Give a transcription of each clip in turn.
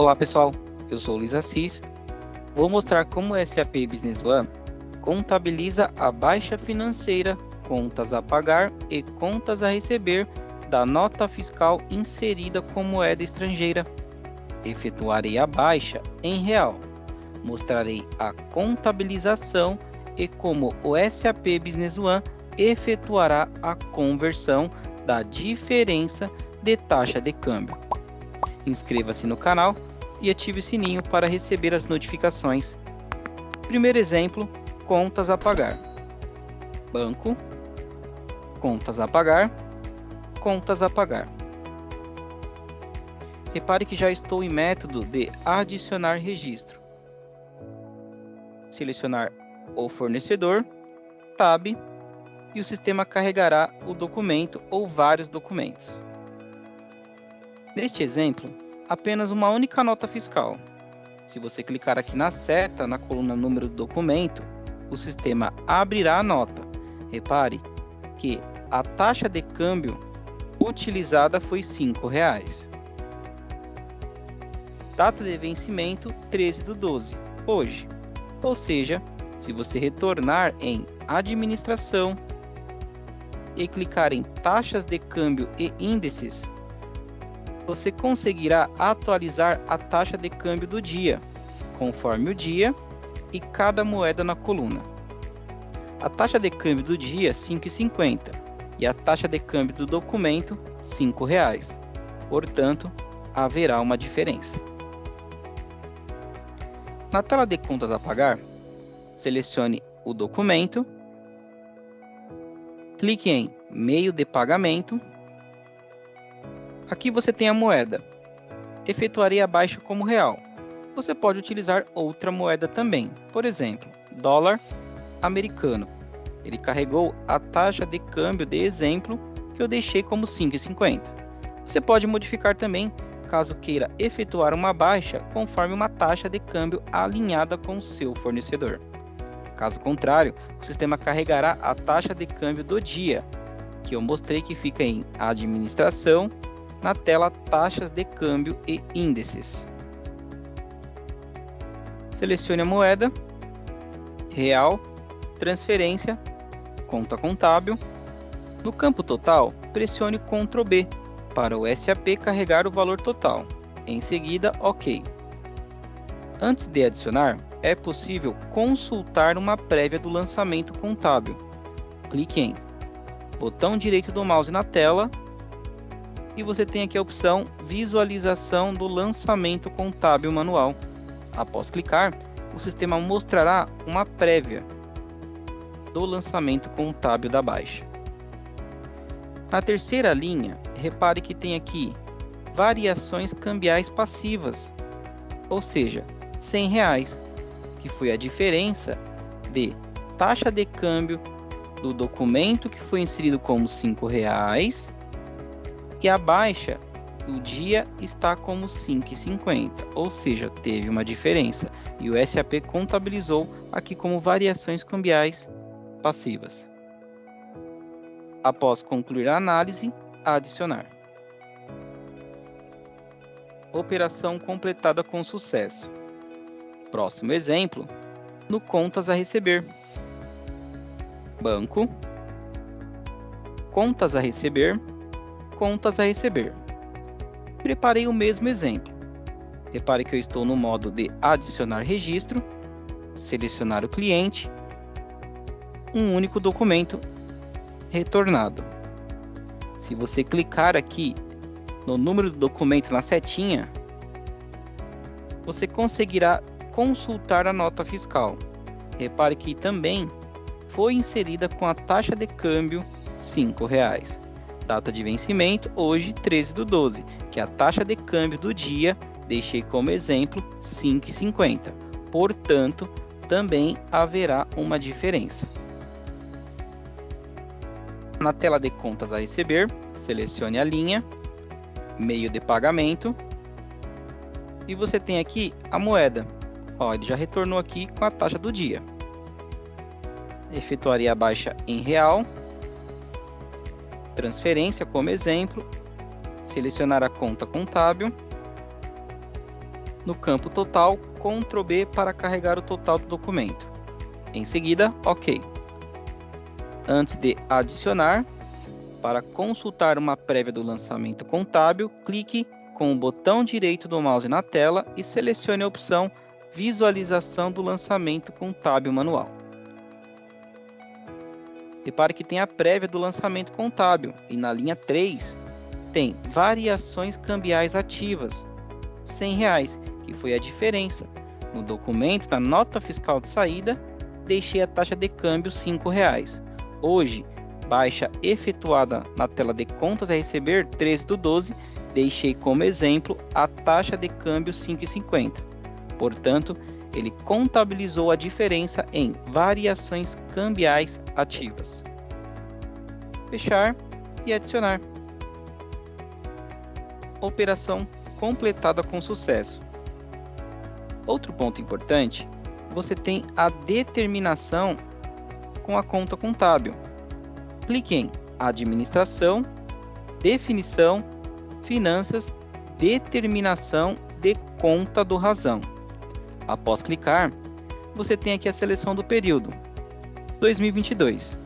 Olá pessoal, eu sou o Luiz Assis. Vou mostrar como o SAP Business One contabiliza a baixa financeira, contas a pagar e contas a receber da nota fiscal inserida com moeda estrangeira. Efetuarei a baixa em real. Mostrarei a contabilização e como o SAP Business One efetuará a conversão da diferença de taxa de câmbio. Inscreva-se no canal e ative o sininho para receber as notificações. Primeiro exemplo, contas a pagar. Banco, contas a pagar, contas a pagar. Repare que já estou em método de adicionar registro. Selecionar o fornecedor, Tab, e o sistema carregará o documento ou vários documentos. Neste exemplo, apenas uma única nota fiscal. Se você clicar aqui na seta, na coluna número do documento, o sistema abrirá a nota. Repare que a taxa de câmbio utilizada foi R$ 5,00. Data de vencimento 13/12, hoje. Ou seja, se você retornar em Administração e clicar em Taxas de câmbio e índices, você conseguirá atualizar a taxa de câmbio do dia, conforme o dia e cada moeda na coluna. A taxa de câmbio do dia, R$ 5,50, e a taxa de câmbio do documento, R$ 5,00. Portanto, haverá uma diferença. Na tela de contas a pagar, selecione o documento, clique em meio de pagamento. Aqui você tem a moeda. Efetuarei a baixa como real. Você pode utilizar outra moeda também. Por exemplo, dólar americano. Ele carregou a taxa de câmbio de exemplo que eu deixei como 5,50. Você pode modificar também caso queira efetuar uma baixa conforme uma taxa de câmbio alinhada com o seu fornecedor. Caso contrário, o sistema carregará a taxa de câmbio do dia, que eu mostrei que fica em Administração, na tela Taxas de câmbio e índices. Selecione a moeda, real, transferência, conta contábil. No campo total, pressione Ctrl B para o SAP carregar o valor total. Em seguida, OK. Antes de adicionar, é possível consultar uma prévia do lançamento contábil. Clique em botão direito do mouse na tela e você tem aqui a opção Visualização do lançamento contábil manual. Após clicar, o sistema mostrará uma prévia do lançamento contábil da baixa. Na terceira linha, repare que tem aqui variações cambiais passivas, ou seja, R$ 100,00, que foi a diferença de taxa de câmbio do documento que foi inserido como R$ 5,00 e a baixa do dia está como R$ 5,50, ou seja, teve uma diferença e o SAP contabilizou aqui como variações cambiais passivas. Após concluir a análise, adicionar. Operação completada com sucesso. Próximo exemplo, no contas a receber. Banco, contas a receber, contas a receber. Preparei o mesmo exemplo. Repare que eu estou no modo de adicionar registro, selecionar o cliente, um único documento retornado. Se você clicar aqui no número do documento na setinha, você conseguirá consultar a nota fiscal. Repare que também foi inserida com a taxa de câmbio R$ 5,00. Data de vencimento hoje 13/12, que é a taxa de câmbio do dia, deixei como exemplo R$ 5,50. Portanto, também haverá uma diferença. Na tela de contas a receber, selecione a linha, meio de pagamento, e você tem aqui a moeda. Ele já retornou aqui com a taxa do dia. Efetuaria a baixa em real, transferência como exemplo, selecionar a conta contábil, No campo total, Ctrl B para carregar o total do documento. Em seguida, OK. Antes de adicionar, para consultar uma prévia do lançamento contábil, clique com o botão direito do mouse na tela e selecione a opção Visualização do lançamento contábil manual. Repare que tem a prévia do lançamento contábil e na linha 3 tem variações cambiais ativas, R$100, que foi a diferença. No documento, na nota fiscal de saída, deixei a taxa de câmbio R$5. Hoje, baixa efetuada na tela de contas a receber 13/12, deixei como exemplo a taxa de câmbio 5,50. Portanto, ele contabilizou a diferença em variações cambiais ativas. Fechar e adicionar. Operação completada com sucesso. Outro ponto importante, você tem a determinação com a conta contábil. Clique em Administração, Definição, Finanças, Determinação de conta do razão. Após clicar, você tem aqui a seleção do período 2022,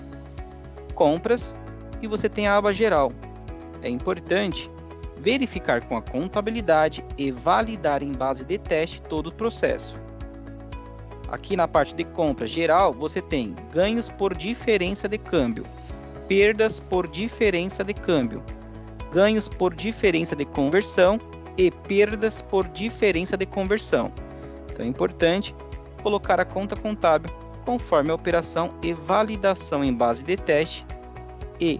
compras, e você tem a aba geral. É importante verificar com a contabilidade e validar em base de teste todo o processo. Aqui na parte de compra geral, você tem ganhos por diferença de câmbio, perdas por diferença de câmbio, ganhos por diferença de conversão e perdas por diferença de conversão. Então é importante colocar a conta contábil conforme a operação e validação em base de teste e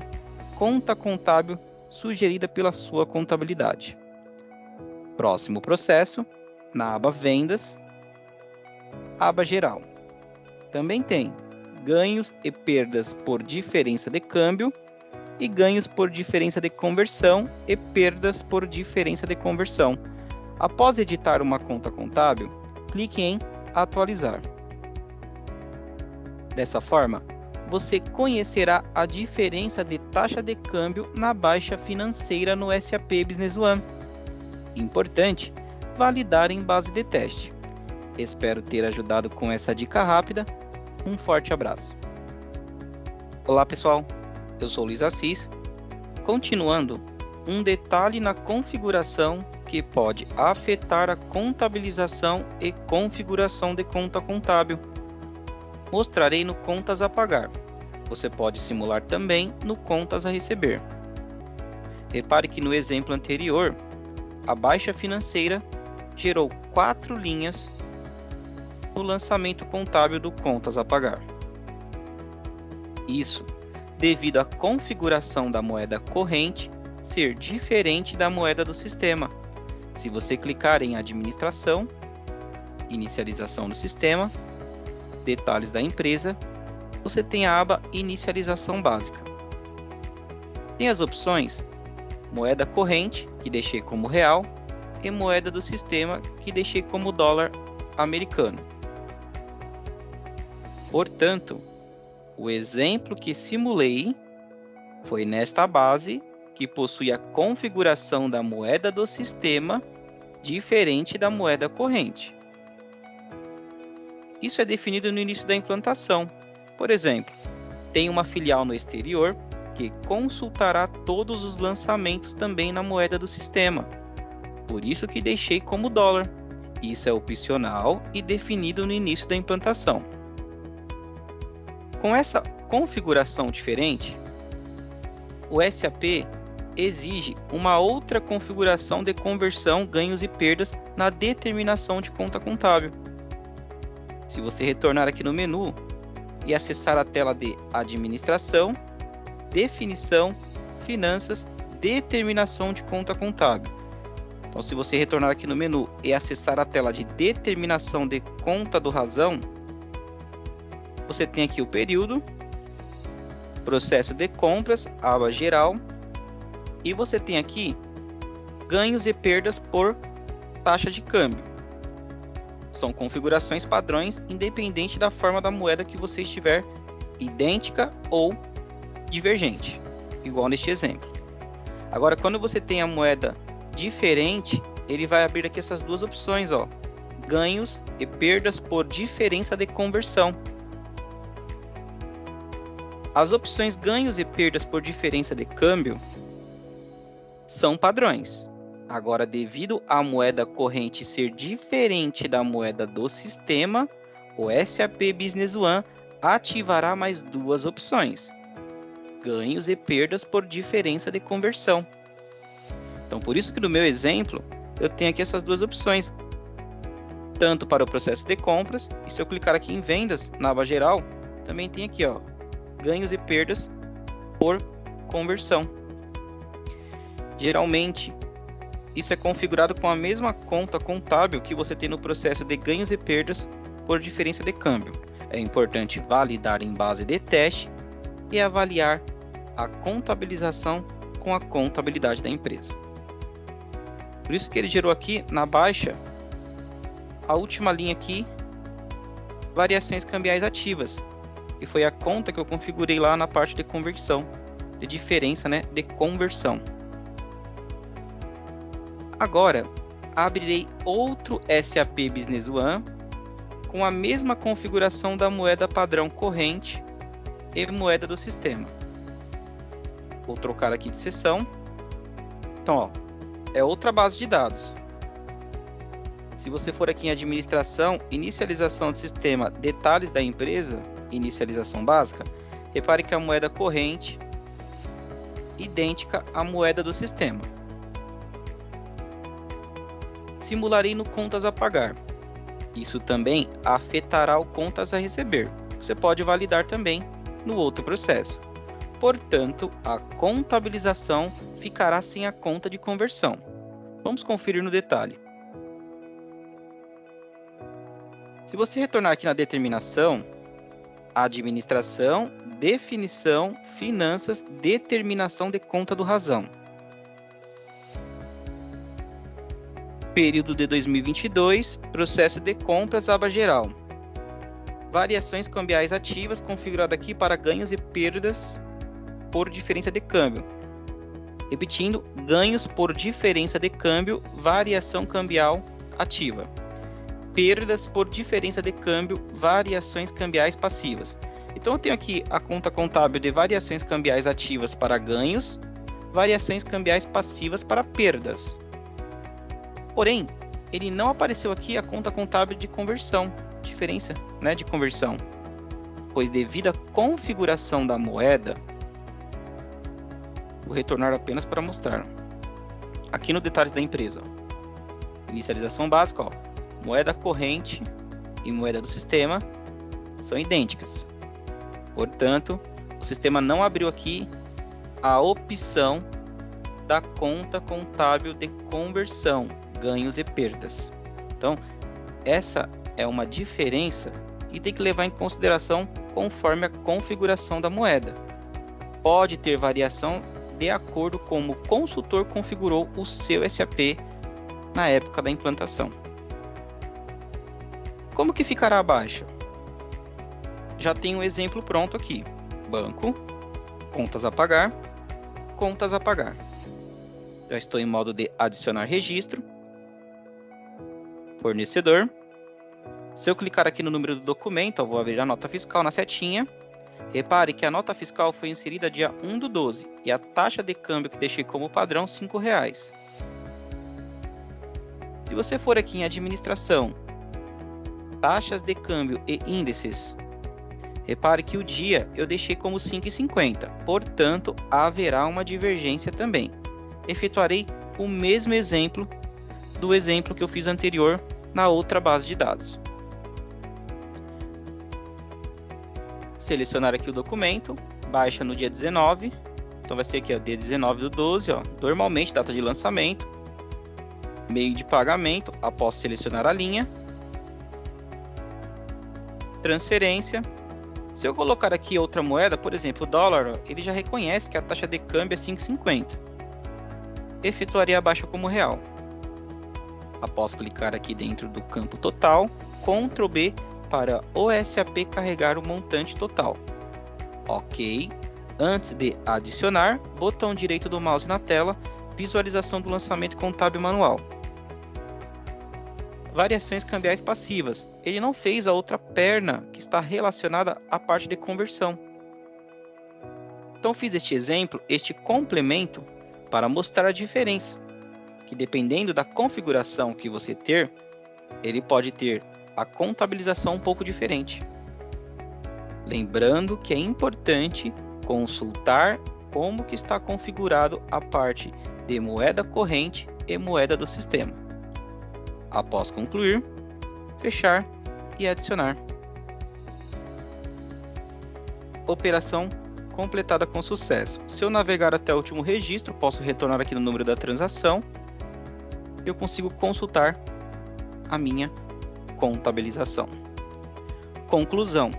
conta contábil sugerida pela sua contabilidade. Próximo processo, na aba Vendas, aba Geral. Também tem ganhos e perdas por diferença de câmbio e ganhos por diferença de conversão e perdas por diferença de conversão. Após editar uma conta contábil, clique em Atualizar. Dessa forma, você conhecerá a diferença de taxa de câmbio na baixa financeira no SAP Business One. Importante validar em base de teste. Espero ter ajudado com essa dica rápida. Um forte abraço. Olá pessoal, eu sou Luiz Assis. Continuando, um detalhe na configuração que pode afetar a contabilização e configuração de conta contábil. Mostrarei no Contas a Pagar. Você pode simular também no Contas a Receber. Repare que no exemplo anterior, a baixa financeira gerou 4 linhas no lançamento contábil do Contas a Pagar. Isso devido à configuração da moeda corrente ser diferente da moeda do sistema. Se você clicar em Administração, Inicialização do Sistema, Detalhes da Empresa, você tem a aba Inicialização Básica. Tem as opções Moeda Corrente, que deixei como Real, e Moeda do Sistema, que deixei como Dólar Americano. Portanto, o exemplo que simulei foi nesta base que possui a configuração da moeda do sistema diferente da moeda corrente. Isso é definido no início da implantação. Por exemplo, tem uma filial no exterior que consultará todos os lançamentos também na moeda do sistema. Por isso que deixei como dólar. Isso é opcional e definido no início da implantação. Com essa configuração diferente, o SAP exige uma outra configuração de conversão, ganhos e perdas na determinação de conta contábil. Se você retornar aqui no menu e acessar a tela de Administração, Definição, Finanças, Determinação de conta contábil. Então, se você retornar aqui no menu e acessar a tela de Determinação de conta do razão, você tem aqui o período, processo de compras, aba geral, e você tem aqui ganhos e perdas por taxa de câmbio. São configurações padrões, independente da forma da moeda que você estiver, idêntica ou divergente, igual neste exemplo. Agora, quando você tem a moeda diferente, ele vai abrir aqui essas duas opções, ó, ganhos e perdas por diferença de conversão. As opções ganhos e perdas por diferença de câmbio são padrões. Agora, devido à moeda corrente ser diferente da moeda do sistema, o SAP Business One ativará mais duas opções: ganhos e perdas por diferença de conversão. Então, por isso que no meu exemplo, eu tenho aqui essas duas opções, tanto para o processo de compras, e se eu clicar aqui em vendas, na aba geral, também tem aqui, ó, ganhos e perdas por conversão. Geralmente, isso é configurado com a mesma conta contábil que você tem no processo de ganhos e perdas por diferença de câmbio. É importante validar em base de teste e avaliar a contabilização com a contabilidade da empresa. Por isso que ele gerou aqui na baixa a última linha aqui, variações cambiais ativas, que foi a conta que eu configurei lá na parte de conversão, de diferença, né, de conversão. Agora, abrirei outro SAP Business One com a mesma configuração da moeda padrão corrente e moeda do sistema. Vou trocar aqui de seção. Então, ó, é outra base de dados. Se você for aqui em administração, inicialização do sistema, detalhes da empresa, inicialização básica, repare que a moeda corrente idêntica à moeda do sistema. Simularei no contas a pagar. Isso também afetará o contas a receber. Você pode validar também no outro processo. Portanto, a contabilização ficará sem a conta de conversão. Vamos conferir no detalhe. Se você retornar aqui na determinação, administração, definição, finanças, determinação de conta do razão. Período de 2022, processo de compras, aba geral. Variações cambiais ativas, configurado aqui para ganhos e perdas por diferença de câmbio. Repetindo, ganhos por diferença de câmbio, variação cambial ativa. Perdas por diferença de câmbio, variações cambiais passivas. Então eu tenho aqui a conta contábil de variações cambiais ativas para ganhos, variações cambiais passivas para perdas. Porém, ele não apareceu aqui a conta contábil de conversão, diferença, né, de conversão, pois devido à configuração da moeda, vou retornar apenas para mostrar. Aqui no detalhes da empresa, inicialização básica, ó, moeda corrente e moeda do sistema são idênticas. Portanto, o sistema não abriu aqui a opção da conta contábil de conversão, ganhos e perdas. Então, essa é uma diferença que tem que levar em consideração conforme a configuração da moeda. Pode ter variação de acordo com como o consultor configurou o seu SAP na época da implantação. Como que ficará a baixa? Já tem um exemplo pronto aqui. Banco, contas a pagar, contas a pagar. Já estou em modo de adicionar registro. Fornecedor. Se eu clicar aqui no número do documento, eu vou abrir a nota fiscal na setinha. Repare que a nota fiscal foi inserida dia 1/12 e a taxa de câmbio que deixei como padrão, R$5. Se você for aqui em administração, taxas de câmbio e índices, repare que o dia eu deixei como 5,50, portanto haverá uma divergência também. Efetuarei o mesmo exemplo do exemplo que eu fiz anterior na outra base de dados. Selecionar aqui o documento, baixa no dia 19, então vai ser aqui, ó, dia 19/12, ó, normalmente data de lançamento, meio de pagamento, após selecionar a linha, transferência. Se eu colocar aqui outra moeda, por exemplo, o dólar, ó, ele já reconhece que a taxa de câmbio é 5,50. Efetuaria a baixa como real. Após clicar aqui dentro do campo total, Ctrl B para o SAP carregar o montante total. Ok. Antes de adicionar, botão direito do mouse na tela, visualização do lançamento contábil manual. variações cambiais passivas. Ele não fez a outra perna que está relacionada à parte de conversão. Então fiz este exemplo, este complemento, para mostrar a diferença, que dependendo da configuração que você ter, ele pode ter a contabilização um pouco diferente. Lembrando que é importante consultar como que está configurado a parte de moeda corrente e moeda do sistema. Após concluir, fechar e adicionar. Operação completada com sucesso. Se eu navegar até o último registro, posso retornar aqui no número da transação. Eu consigo consultar a minha contabilização. Conclusão.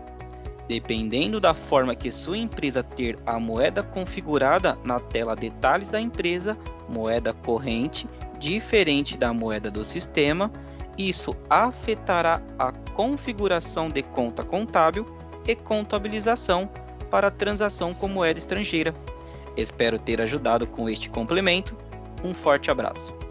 Dependendo da forma que sua empresa ter a moeda configurada na tela Detalhes da empresa, moeda corrente, diferente da moeda do sistema, isso afetará a configuração de conta contábil e contabilização para a transação com moeda estrangeira. Espero ter ajudado com este complemento. Um forte abraço.